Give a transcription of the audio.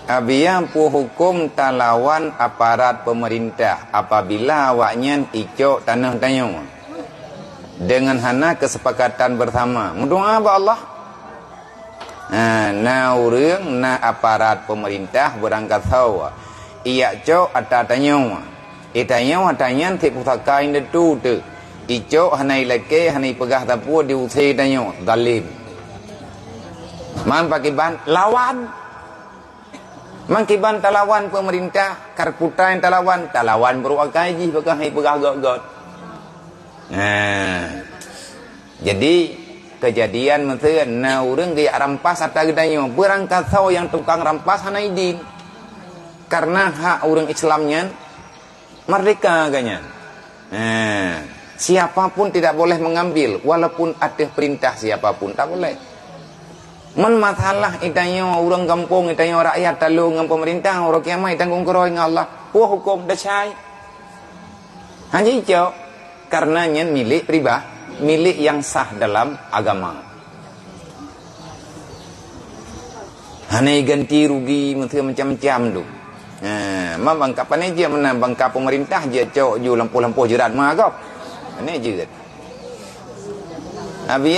Abiampu hukum talawan aparat pemerintah apabila awaknya icok tanah tanyong dengan hana kesepakatan bersama. Mendoa ba Allah. Na urang na aparat pemerintah berangkat tahu. Ia cok ata tanyong. Itanyong atanyan ti pusaka inde tu tu. Icok hanai leke hanai pegah tapu diusai tanyong zalim. Man pakiban lawan. Mangkiban talawan pemerintah karputain talawan beruakai bagaimana pegah got. Jadi kejadian mungkin na urang dia rampas atau gedanyo berangkat tahu yang tukang rampas hana idin karena hak urang Islamnya merdeka agaknya. Siapapun tidak boleh mengambil walaupun ada perintah siapapun tak boleh. Man masalah itanya orang kampung, itanya rakyat talung dengan pemerintah, orang kiamat tanggung keroi dengan Allah. Hukum dah cai. Hanya hijau karenanya milik pribadi, milik yang sah dalam agama. Hanya ganti rugi macam-macam tu. Bangkap apa je mana bangkap pemerintah je cok ju lampu-lampu jerat mah kau. Ini je. Habis